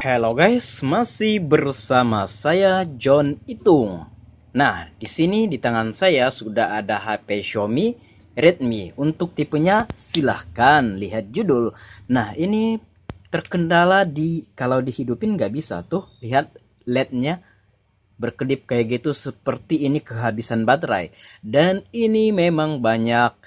Halo guys, masih bersama saya John Itung. Nah, di sini di tangan saya sudah ada HP Xiaomi Redmi. Untuk tipenya silahkan lihat judul. Nah, ini terkendala kalau dihidupin nggak bisa tuh. Lihat LED-nya berkedip kayak gitu, seperti ini kehabisan baterai. Dan ini memang banyak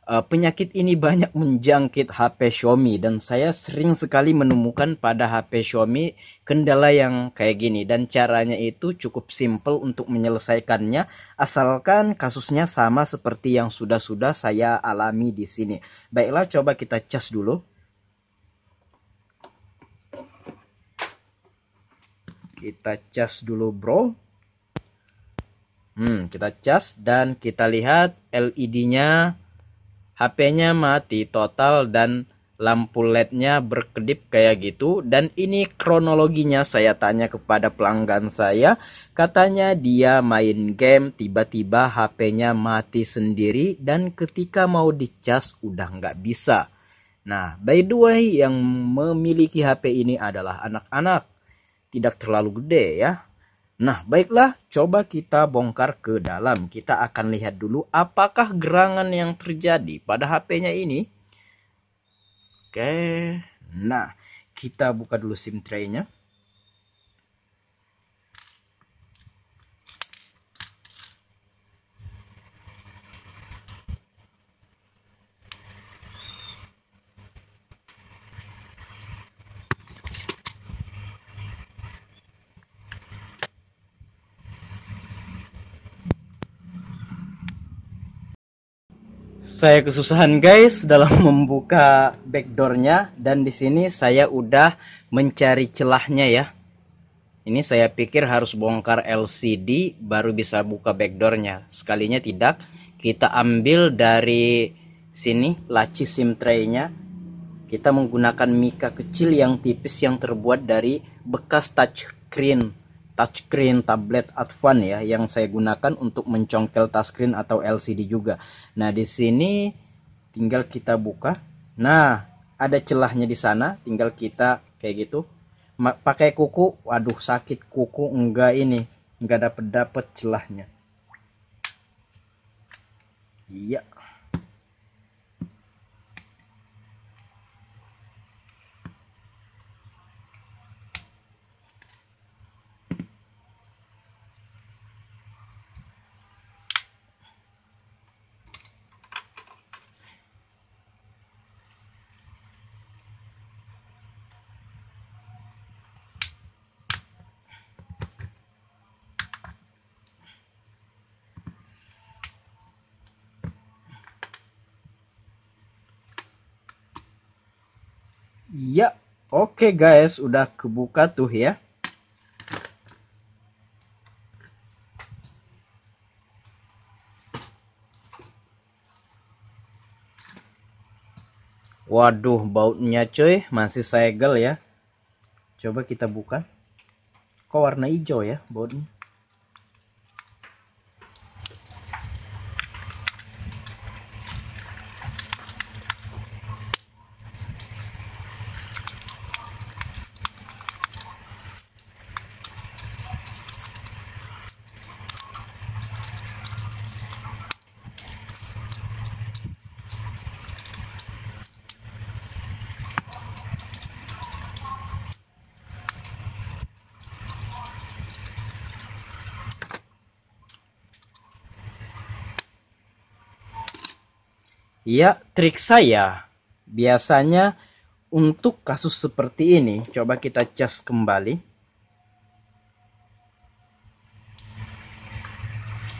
penyakit ini banyak menjangkit HP Xiaomi, dan saya sering sekali menemukan pada HP Xiaomi kendala yang kayak gini, dan caranya itu cukup simple untuk menyelesaikannya asalkan kasusnya sama seperti yang sudah saya alami di sini. Baiklah, coba kita cas dulu. Kita cas dulu, bro. Kita cas dan kita lihat LED-nya, HP-nya mati total dan lampu LED-nya berkedip kayak gitu. Dan ini kronologinya, saya tanya kepada pelanggan saya, katanya dia main game, tiba-tiba HP-nya mati sendiri dan ketika mau dicas udah nggak bisa. Nah, by the way, yang memiliki HP ini adalah anak-anak, tidak terlalu gede ya. Nah, baiklah, coba kita bongkar ke dalam. Kita akan lihat dulu apakah gerangan yang terjadi pada HP-nya ini. Oke, nah, kita buka dulu SIM tray-nya. Saya kesusahan guys dalam membuka backdoornya, dan di sini saya udah mencari celahnya ya. Ini saya pikir harus bongkar LCD baru bisa buka backdoornya. Sekalinya tidak, kita ambil dari sini laci SIM tray-nya. Kita menggunakan mika kecil yang tipis yang terbuat dari bekas touchscreen tablet Advan ya, yang saya gunakan untuk mencongkel touchscreen atau LCD juga. Nah, di sini tinggal kita buka. Nah, ada celahnya di sana, tinggal kita kayak gitu. Pakai kuku, waduh sakit kuku, enggak dapet celahnya. Iya. Ya, oke guys, udah kebuka tuh ya. Waduh, bautnya coy, masih segel ya. Coba kita buka. Kok warna hijau ya bautnya? Ya, trik saya biasanya untuk kasus seperti ini, coba kita cas kembali.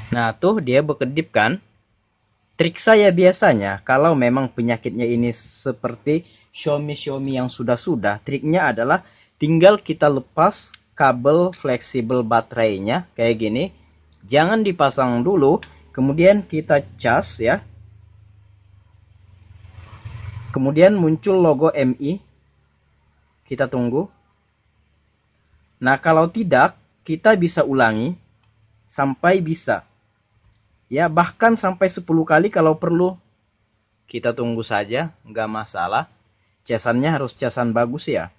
Nah, tuh dia berkedip kan? Trik saya biasanya, kalau memang penyakitnya ini seperti Xiaomi yang sudah, triknya adalah tinggal kita lepas kabel fleksibel baterainya kayak gini. Jangan dipasang dulu, kemudian kita cas ya. Kemudian muncul logo MI. Kita tunggu. Nah, kalau tidak, kita bisa ulangi sampai bisa. Ya, bahkan sampai 10 kali kalau perlu. Kita tunggu saja, nggak masalah. Casannya harus casan bagus ya.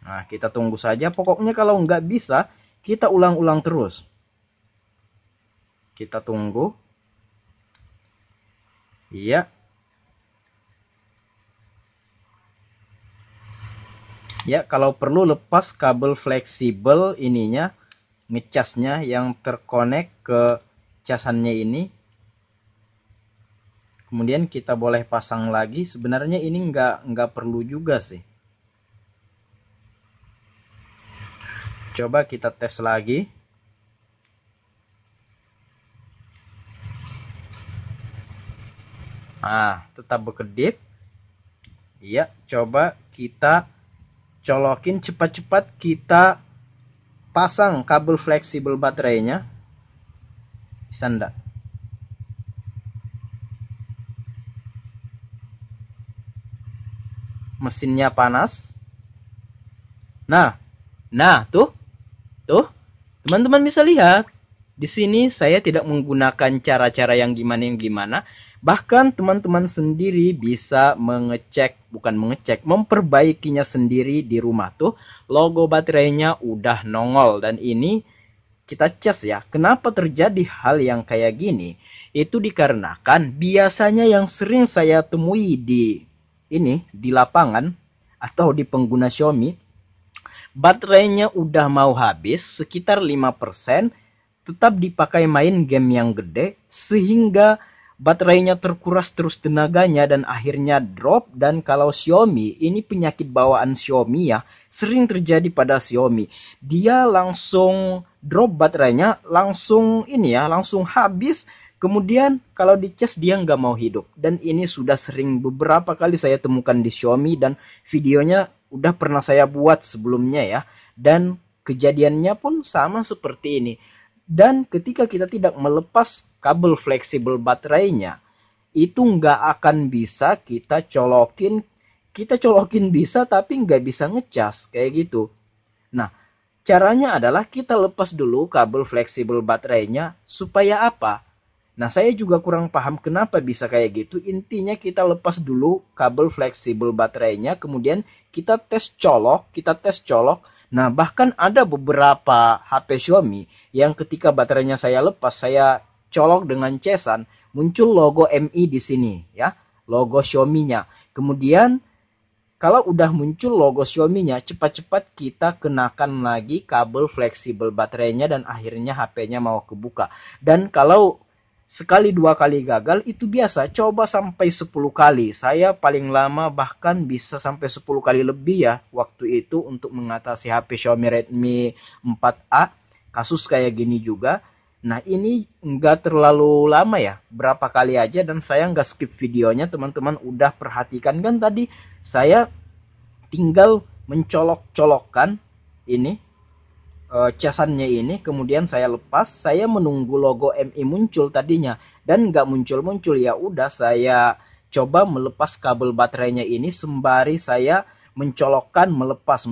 Nah, kita tunggu saja. Pokoknya kalau nggak bisa, kita ulang-ulang terus. Kita tunggu. Iya. Ya, kalau perlu lepas kabel fleksibel ininya, ngecasnya yang terkonek ke casannya ini. Kemudian kita boleh pasang lagi. Sebenarnya ini nggak perlu juga sih. Coba kita tes lagi. Nah, tetap berkedip. Iya, coba kita colokin cepat-cepat, kita pasang kabel fleksibel baterainya. Bisa enggak? Mesinnya panas. Nah, tuh, teman-teman bisa lihat. Di sini saya tidak menggunakan cara-cara yang gimana. Bahkan teman-teman sendiri bisa memperbaikinya sendiri di rumah tuh. Logo baterainya udah nongol dan ini kita cas ya. Kenapa terjadi hal yang kayak gini? Itu dikarenakan biasanya yang sering saya temui di lapangan atau di pengguna Xiaomi, baterainya udah mau habis sekitar 5%, tetap dipakai main game yang gede sehingga baterainya terkuras terus tenaganya dan akhirnya drop. Dan kalau Xiaomi, ini penyakit bawaan Xiaomi ya, sering terjadi pada Xiaomi. Dia langsung drop baterainya, langsung habis. Kemudian kalau dicas dia nggak mau hidup. Dan ini sudah sering beberapa kali saya temukan di Xiaomi dan videonya udah pernah saya buat sebelumnya ya. Dan kejadiannya pun sama seperti ini. Dan ketika kita tidak melepas kabel fleksibel baterainya, itu nggak akan bisa kita colokin. Kita colokin bisa tapi nggak bisa ngecas kayak gitu. Nah, caranya adalah kita lepas dulu kabel fleksibel baterainya supaya apa? Nah, saya juga kurang paham kenapa bisa kayak gitu. Intinya kita lepas dulu kabel fleksibel baterainya, kemudian kita tes colok. Nah, bahkan ada beberapa HP Xiaomi yang ketika baterainya saya lepas, saya colok dengan cesan, muncul logo MI di sini ya, logo Xiaomi-nya. Kemudian kalau udah muncul logo Xiaomi-nya, cepat-cepat kita kenakan lagi kabel fleksibel baterainya dan akhirnya HP-nya mau kebuka. Dan kalau sekali dua kali gagal itu biasa, coba sampai 10 kali. Saya paling lama bahkan bisa sampai 10 kali lebih ya waktu itu untuk mengatasi HP Xiaomi Redmi 4A. Kasus kayak gini juga. Nah, ini nggak terlalu lama ya, berapa kali aja dan saya nggak skip videonya. Teman-teman udah perhatikan kan tadi saya tinggal mencolok-colokkan ini casannya ini, kemudian saya lepas, saya menunggu logo MI muncul tadinya dan nggak muncul-muncul. Ya udah, saya coba melepas kabel baterainya ini sembari saya mencolokkan melepas.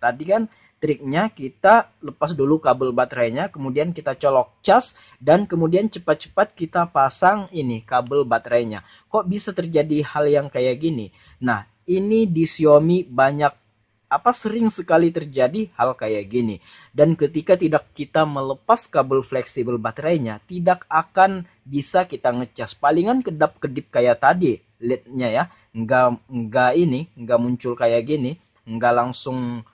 Tadi kan triknya kita lepas dulu kabel baterainya, kemudian kita colok cas dan kemudian cepat-cepat kita pasang ini kabel baterainya. Kok bisa terjadi hal yang kayak gini? Nah, ini di Xiaomi sering sekali terjadi hal kayak gini. Dan ketika tidak kita melepas kabel fleksibel baterainya, tidak akan bisa kita ngecas. Palingan kedap-kedip kayak tadi LED-nya ya, nggak muncul kayak gini, nggak langsung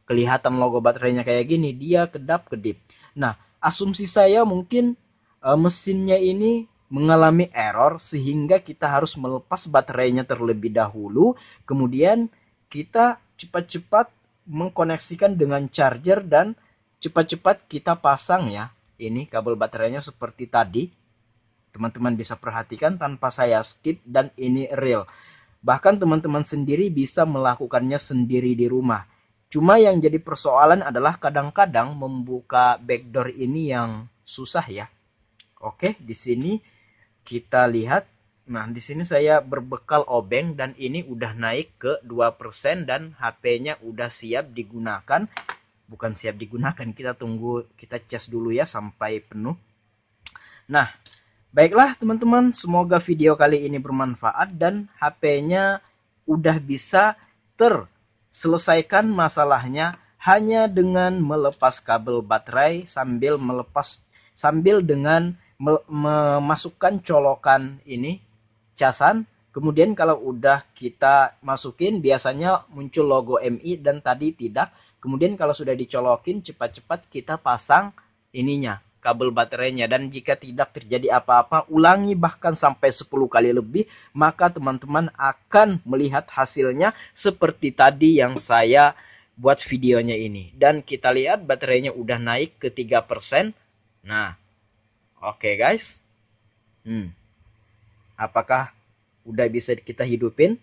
kelihatan logo baterainya kayak gini, dia kedap-kedip. Nah, asumsi saya mungkin mesinnya ini mengalami error sehingga kita harus melepas baterainya terlebih dahulu, kemudian kita cepat-cepat mengkoneksikan dengan charger dan cepat-cepat kita pasang ya. Ini kabel baterainya seperti tadi. Teman-teman bisa perhatikan tanpa saya skip dan ini real. Bahkan teman-teman sendiri bisa melakukannya sendiri di rumah. Cuma yang jadi persoalan adalah kadang-kadang membuka backdoor ini yang susah ya. Oke, di sini kita lihat. Nah, di sini saya berbekal obeng dan ini udah naik ke 2% dan HP-nya udah siap digunakan. Bukan siap digunakan, kita tunggu, kita cas dulu ya sampai penuh. Nah, baiklah teman-teman, semoga video kali ini bermanfaat dan HP-nya udah bisa selesaikan masalahnya hanya dengan melepas kabel baterai sambil dengan memasukkan colokan ini casan. Kemudian kalau udah kita masukin biasanya muncul logo MI dan tadi tidak. Kemudian kalau sudah dicolokin cepat-cepat kita pasang ininya, kabel baterainya. Dan jika tidak terjadi apa-apa, ulangi bahkan sampai 10 kali lebih, maka teman-teman akan melihat hasilnya seperti tadi yang saya buat videonya ini. Dan kita lihat baterainya udah naik ke 3%. Nah, oke guys. Apakah udah bisa kita hidupin?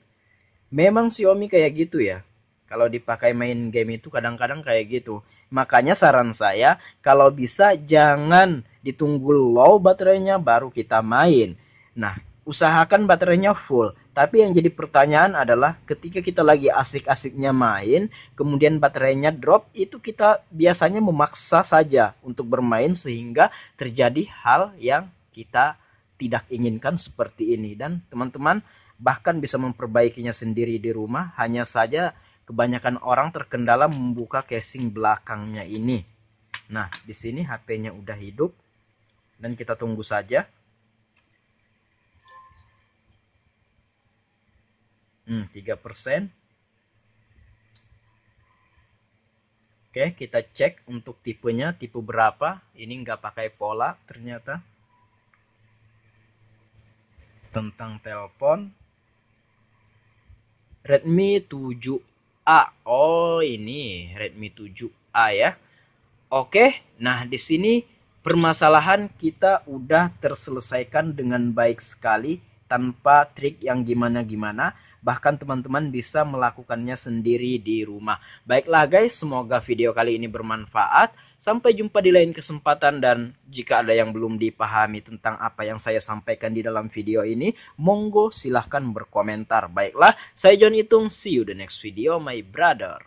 Memang Xiaomi kayak gitu ya. Kalau dipakai main game itu kadang-kadang kayak gitu. Makanya saran saya, kalau bisa jangan ditunggu low baterainya baru kita main. Nah, usahakan baterainya full. Tapi yang jadi pertanyaan adalah ketika kita lagi asik-asiknya main, kemudian baterainya drop, itu kita biasanya memaksa saja untuk bermain sehingga terjadi hal yang kita tidak inginkan seperti ini. Dan teman-teman bahkan bisa memperbaikinya sendiri di rumah. Hanya saja kebanyakan orang terkendala membuka casing belakangnya ini. Nah, di sini HP-nya udah hidup dan kita tunggu saja. 3%. Oke, kita cek untuk tipenya, tipe berapa. Ini nggak pakai pola ternyata. Tentang telepon, Redmi 7A. Oh, ini Redmi 7A ya. Oke, nah di sini permasalahan kita udah terselesaikan dengan baik sekali tanpa trik yang gimana-gimana. Bahkan teman-teman bisa melakukannya sendiri di rumah. Baiklah guys, semoga video kali ini bermanfaat. Sampai jumpa di lain kesempatan, dan jika ada yang belum dipahami tentang apa yang saya sampaikan di dalam video ini, monggo silahkan berkomentar. Baiklah, saya John Itung, see you the next video my brother.